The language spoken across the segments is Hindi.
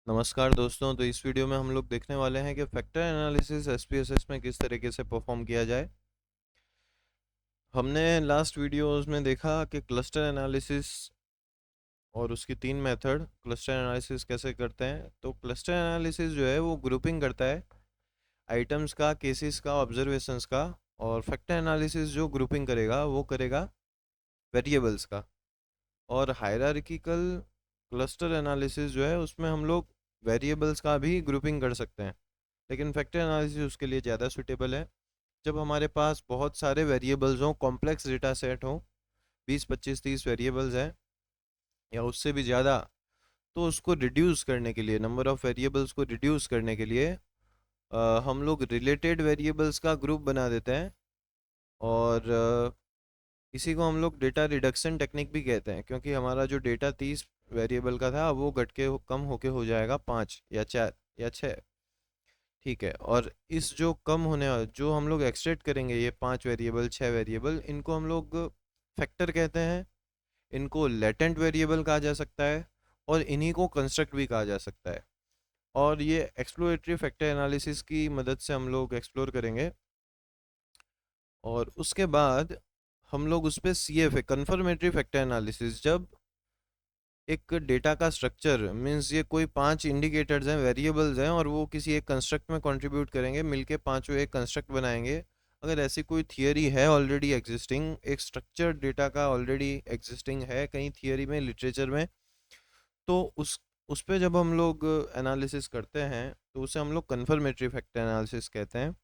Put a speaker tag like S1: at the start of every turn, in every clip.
S1: नमस्कार दोस्तों। तो इस वीडियो में हम लोग देखने वाले हैं कि फैक्टर एनालिसिस एसपीएसएस में किस तरीके से परफॉर्म किया जाए। हमने लास्ट वीडियोस में देखा कि क्लस्टर एनालिसिस और उसकी तीन मेथड। क्लस्टर एनालिसिस कैसे करते हैं, तो क्लस्टर एनालिसिस जो है वो ग्रुपिंग करता है आइटम्स का, केसेस का, ऑब्जर्वेशंस का। और फैक्टर एनालिसिस जो ग्रुपिंग करेगा वो करेगा वेरिएबल्स का। और हायरार्किकल क्लस्टर एनालिसिस जो है उसमें हम लोग वेरिएबल्स का भी ग्रुपिंग कर सकते हैं, लेकिन फैक्टर एनालिसिस उसके लिए ज़्यादा सूटेबल है। जब हमारे पास बहुत सारे वेरिएबल्स हों, कॉम्प्लेक्स डेटा सेट हो, 20 25 30 वेरिएबल्स हैं या उससे भी ज़्यादा, तो उसको रिड्यूस करने के लिए, नंबर ऑफ़ वेरिएबल्स को रिड्यूस करने के लिए हम लोग रिलेटेड वेरिएबल्स का ग्रुप बना देते हैं। और इसी को हम लोग डेटा रिडक्शन टेक्निक भी कहते हैं, क्योंकि हमारा जो डेटा 30 वेरिएबल का था वो घट के कम होके हो जाएगा 5 या 4 या 6। ठीक है। और इस जो कम होने वाला, जो हम लोग एक्सट्रैक्ट करेंगे, ये 5 वेरिएबल 6 वेरिएबल, इनको हम लोग फैक्टर कहते हैं। इनको लेटेंट वेरिएबल कहा जा सकता है और इन्हीं को कंस्ट्रक्ट भी कहा जा सकता है। और ये एक्सप्लोरेटरी फैक्टर एनालिसिस की मदद से हम लोग एक्सप्लोर करेंगे। और उसके बाद हम लोग उस पर CFA, कन्फर्मेटरी फैक्टर एनालिसिस, जब एक डेटा का स्ट्रक्चर मीन्स ये कोई 5 इंडिकेटर्स हैं, वेरिएबल्स हैं, और वो किसी एक कंस्ट्रक्ट में कंट्रीब्यूट करेंगे, मिलके पांचों एक कंस्ट्रक्ट बनाएंगे। अगर ऐसी कोई थियरी है ऑलरेडी एग्जिस्टिंग, एक स्ट्रक्चर्ड डेटा का ऑलरेडी एग्जिस्टिंग है कहीं थियरी में, लिटरेचर में, तो उस पे जब हम लोग एनालिसिस करते हैं तो उसे हम लोग कन्फर्मेटरी फैक्टर एनालिसिस कहते हैं।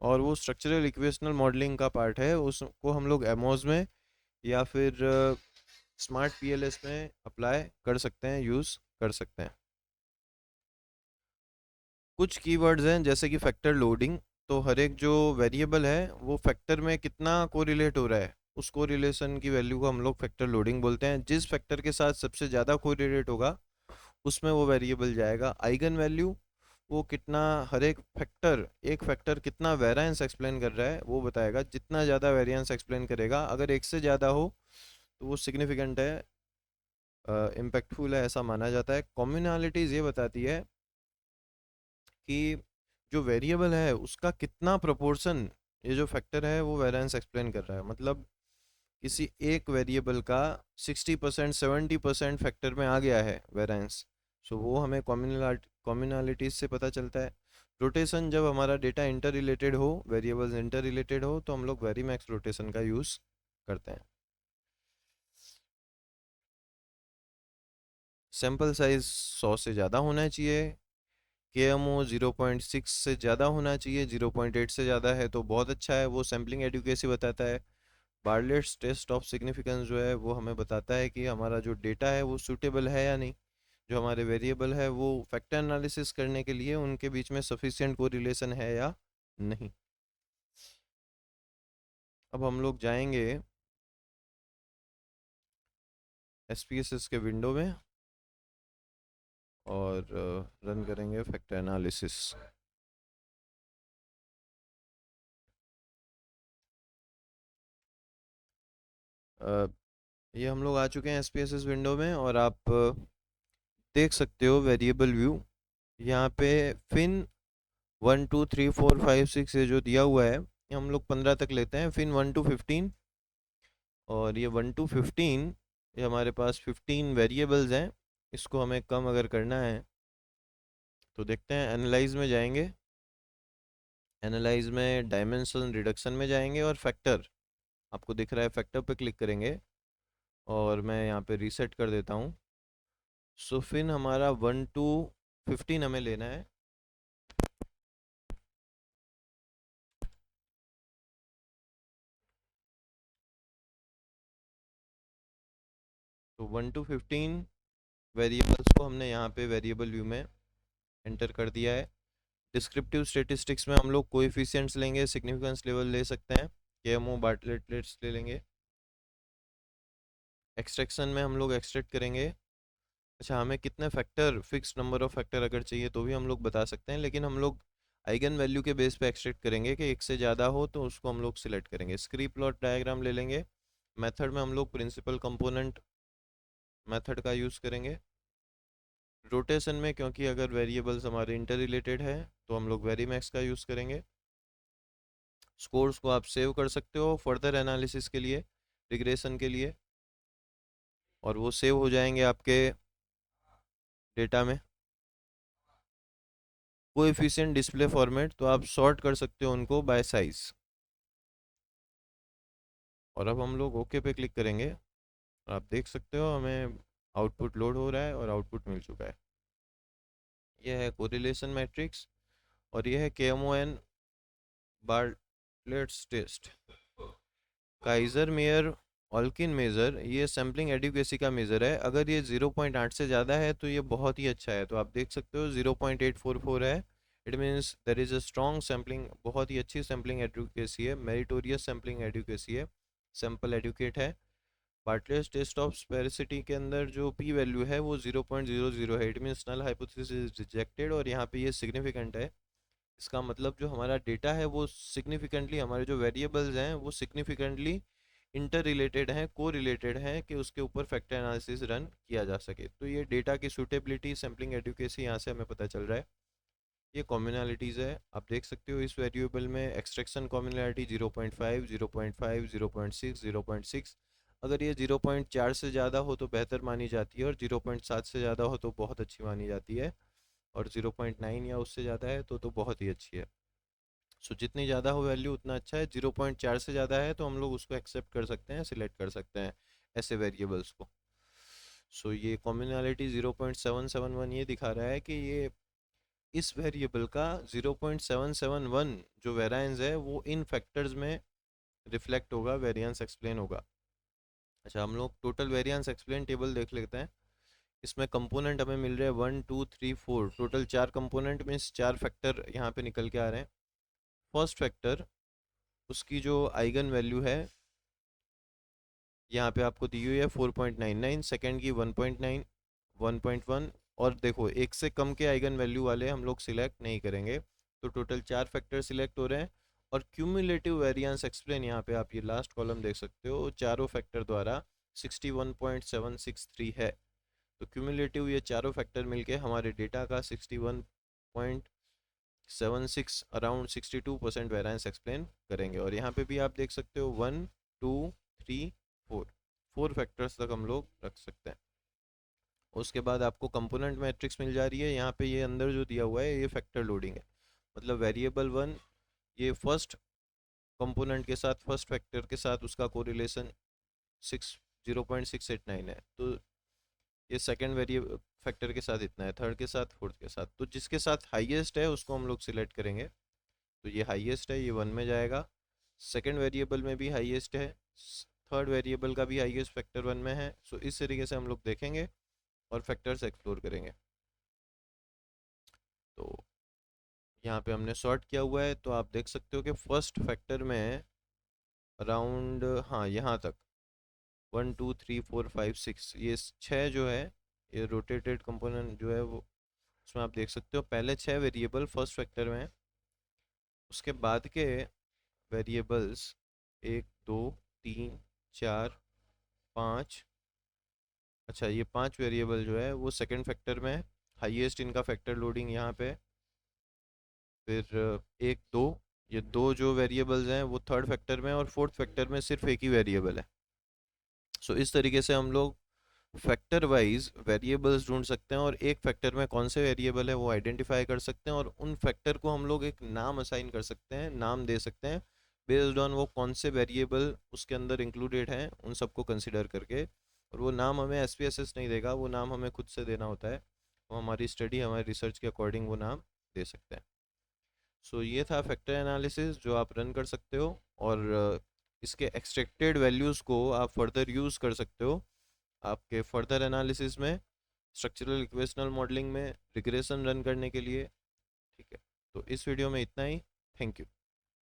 S1: और वो स्ट्रक्चरल इक्वेशनल मॉडलिंग का पार्ट है। उसको हम लोग एमोज में या फिर स्मार्ट पीएलएस में अप्लाई कर सकते हैं, यूज़ कर सकते हैं। कुछ कीवर्ड्स हैं जैसे कि फैक्टर लोडिंग। तो हर एक जो वेरिएबल है वो फैक्टर में कितना कोरिलेट हो रहा है, उस कोरिलेशन की वैल्यू को हम लोग फैक्टर लोडिंग बोलते हैं। जिस फैक्टर के साथ सबसे ज़्यादा कोरिलेट होगा उसमें वो वेरिएबल जाएगा। आइगन वैल्यू, वो कितना, हर एक फैक्टर कितना वेरिएंस एक्सप्लेन कर रहा है वो बताएगा। जितना ज़्यादा वेरिएंस एक्सप्लेन करेगा, अगर एक से ज़्यादा हो तो वो सिग्निफिकेंट है, इम्पैक्टफुल है, ऐसा माना जाता है। कॉम्युनैलिटीज़ ये बताती है कि जो वेरिएबल है उसका कितना प्रोपोर्शन, ये जो फैक्टर है वो वेरिएंस एक्सप्लेन कर रहा है। मतलब किसी एक वेरिएबल का 60% 70% फैक्टर में आ गया है वेरिएंस, सो वो हमें कॉम्युनैलिटीज से पता चलता है। रोटेशन, जब हमारा डेटा इंटर रिलेटेड हो, वेरिएबल्स इंटर रिलेटेड हो, तो हम लोग वेरीमैक्स रोटेशन का यूज़ करते हैं। सैम्पल साइज 100 से ज़्यादा होना चाहिए। KMO 0.6 से ज़्यादा होना चाहिए। 0.8 से ज़्यादा है तो बहुत अच्छा है, वो सैम्पलिंग एडुकेसी बताता है। बार्टलेट्स टेस्ट ऑफ सिग्निफिकेंस जो है वो हमें बताता है कि हमारा जो डेटा है वो सूटेबल है या नहीं। जो हमारे वेरिएबल है वो फैक्टर एनालिसिस करने के लिए उनके बीच में सफिशिएंट कोरिलेशन है या नहीं। अब हम लोग जाएंगे SPSS के विंडो में और रन करेंगे फैक्टर एनालिसिस। ये हम लोग आ चुके हैं SPSS विंडो में, और आप देख सकते हो वेरिएबल व्यू। यहाँ पे फिन 1 2 3 4 5 6 ये जो दिया हुआ है, ये हम लोग 15 तक लेते हैं। फिन 1 to 15, और ये 1 to 15, ये हमारे पास 15 वेरिएबल्स हैं। इसको हमें कम अगर करना है तो देखते हैं, एनालाइज में जाएंगे। एनालाइज में डायमेंशन रिडक्शन में जाएंगे और फैक्टर, आपको दिख रहा है, फैक्टर पे क्लिक करेंगे और मैं यहाँ पे रीसेट कर देता हूँ। सो फिर हमारा 1 to 15 हमें लेना है। तो 1 to 15 वेरिएबल्स को हमने यहाँ पे वेरिएबल व्यू में एंटर कर दिया है। डिस्क्रिप्टिव स्टेटिस्टिक्स में हम लोग कोएफिशिएंट्स लेंगे, सिग्निफिकेंस लेवल ले सकते हैं, KMO बार्टलेट्स ले लेंगे। एक्सट्रैक्शन में हम लोग एक्सट्रैक्ट करेंगे। अच्छा, हमें कितने factor, fix number of factor अगर चाहिए तो भी हम लोग बता सकते हैं, लेकिन हम लोग आइगन वैल्यू के बेस पे एक्सट्रैक्ट करेंगे कि एक से ज़्यादा हो तो उसको हम लोग सिलेक्ट करेंगे। स्क्री प्लॉट डायग्राम ले लेंगे। मेथड में हम लोग प्रिंसिपल कंपोनेंट मेथड का यूज़ करेंगे। रोटेशन में, क्योंकि अगर वेरिएबल्स हमारे इंटर रिलेटेड है तो हम लोग वेरीमैक्स का यूज़ करेंगे। स्कोर्स को आप सेव कर सकते हो फर्दर एनालिसिस के लिए, रिग्रेशन के लिए, और वो सेव हो जाएंगे आपके डेटा में। कोएफिशिएंट डिस्प्ले फॉर्मेट, तो आप सॉर्ट कर सकते हो उनको बाय साइज। और अब हम लोग ओके पे क्लिक करेंगे और आप देख सकते हो हमें आउटपुट लोड हो रहा है और आउटपुट मिल चुका है। यह है कोरिलेशन मैट्रिक्स और यह है KMON Bartlett's test. Kaiser Meyer Olkin measure, ये सैम्पलिंग एडिक्वेसी का मेज़र है। अगर ये 0.8 से ज़्यादा है तो ये बहुत ही अच्छा है। तो आप देख सकते हो 0.844 है, it means there is a strong sampling, बहुत ही अच्छी सैम्पलिंग एडिक्वेसी है, मेरिटोरियस सैम्पलिंग एडिक्वेसी है, सैम्पल एडुकेट है। बार्टलेट्स टेस्ट ऑफ स्पेरिसिटी के अंदर जो पी वैल्यू है वो 0.00 है, it means null hypothesis is rejected, और यहाँ पे ये सिग्निफिकेंट है। इसका मतलब जो हमारा डेटा है वो सिग्निफिकेंटली, हमारे जो वेरिएबल्स हैं वो सिग्निफिकेंटली इंटर रिलेटेड हैं, को रिलेटेड हैं, कि उसके ऊपर फैक्टर एनालिसिस रन किया जा सके। तो ये डेटा की सूटेबिलिटी, सैम्पलिंग एडुकेसी यहाँ से हमें पता चल रहा है। ये कॉम्युनैलिटीज़ है, आप देख सकते हो इस वेरिएबल में एक्सट्रैक्शन कॉम्युनैलिटी 0.5, 0.5, 0.6, 0.6। अगर ये 0.4 से ज़्यादा हो तो बेहतर मानी जाती है, और 0.7 से ज़्यादा हो तो बहुत अच्छी मानी जाती है, और 0.9 या उससे ज़्यादा है तो बहुत ही अच्छी है। सो जितनी ज़्यादा हो वैल्यू उतना अच्छा है। 0.4 से ज़्यादा है तो हम लोग उसको एक्सेप्ट कर सकते हैं, सिलेक्ट कर सकते हैं ऐसे वेरिएबल्स को। सो ये कॉम्युनैलिटी 0.771 ये दिखा रहा है कि ये इस वेरिएबल का 0.771 जो वेरिएंस है वो इन फैक्टर्स में रिफ्लेक्ट होगा, वेरिएंस एक्सप्लेन होगा। अच्छा, हम लोग टोटल वेरिएंस एक्सप्लेन टेबल देख लेते हैं। इसमें कंपोनेंट हमें मिल रहे हैं 1 2 3 4, टोटल 4 कंपोनेंट में 4 फैक्टर यहाँ पे निकल के आ रहे हैं। फर्स्ट फैक्टर, उसकी जो आइगन वैल्यू है यहाँ पे आपको दी हुई है 4.99, सेकेंड की 1.9, 1.1, और देखो एक से कम के आइगन वैल्यू वाले हम लोग सिलेक्ट नहीं करेंगे। तो टोटल 4 फैक्टर सिलेक्ट हो रहे हैं, और क्यूमुलेटिव वेरिएंस एक्सप्लेन, यहाँ पे आप ये लास्ट कॉलम देख सकते हो, चारों फैक्टर द्वारा 61.763 है। तो क्यूमुलेटिव ये चारों फैक्टर मिलके हमारे डेटा का 61.76 अराउंड 62% वेरिएंस एक्सप्लेन करेंगे। और यहाँ पे भी आप देख सकते हो 1 2 3 4 फैक्टर्स तक हम लोग रख सकते हैं। उसके बाद आपको कंपोनेंट मैट्रिक्स मिल जा रही है। यहाँ पे ये अंदर जो दिया हुआ है ये फैक्टर लोडिंग है, मतलब वेरिएबल 1 ये फर्स्ट कंपोनेंट के साथ, फर्स्ट फैक्टर के साथ उसका कोरिलेशन 0.689 है, तो ये सेकंड वेरिएबल फैक्टर के साथ इतना है, थर्ड के साथ, फोर्थ के साथ। तो जिसके साथ हाईएस्ट है उसको हम लोग सिलेक्ट करेंगे। तो ये हाईएस्ट है, ये 1 में जाएगा। सेकंड वेरिएबल में भी हाईएस्ट है, थर्ड वेरिएबल का भी हाईएस्ट फैक्टर 1 में है। सो इस तरीके से हम लोग देखेंगे और फैक्टर्स एक्सप्लोर करेंगे। तो यहाँ पे हमने सॉर्ट किया हुआ है, तो आप देख सकते हो कि फर्स्ट फैक्टर में अराउंड, हाँ यहाँ तक 1 2 3 4 5 6, ये 6 जो है ये रोटेटेड कंपोनेंट जो है वो, उसमें आप देख सकते हो पहले 6 वेरिएबल फर्स्ट फैक्टर में है। उसके बाद के वेरिएबल्स 1 2 3 4 5, अच्छा ये 5 वेरिएबल जो है वो सेकंड फैक्टर में है, हाईएस्ट इनका फैक्टर लोडिंग यहाँ पे। फिर 1 2, ये दो जो वेरिएबल्स हैं वो थर्ड फैक्टर में, और फोर्थ फैक्टर में सिर्फ एक ही वेरिएबल है। सो इस तरीके से हम लोग फैक्टर वाइज वेरिएबल्स ढूंढ सकते हैं, और एक फैक्टर में कौन से वेरिएबल है वो आइडेंटिफाई कर सकते हैं, और उन फैक्टर को हम लोग एक नाम असाइन कर सकते हैं, नाम दे सकते हैं बेस्ड ऑन वो कौन से वेरिएबल उसके अंदर इंक्लूडेड हैं उन सबको कंसिडर करके। और वो नाम हमें SPSS नहीं देगा, वो नाम हमें खुद से देना होता है, वो हमारी स्टडी, हमारी रिसर्च के अकॉर्डिंग वो नाम दे सकते हैं। सो ये था फैक्टर एनालिसिस जो आप रन कर सकते हो, और इसके एक्सट्रैक्टेड वैल्यूज़ को आप फर्दर यूज़ कर सकते हो आपके फर्दर एनालिसिस में, स्ट्रक्चरल इक्वेशनल मॉडलिंग में, रिग्रेशन रन करने के लिए। ठीक है, तो इस वीडियो में इतना ही। Thank you.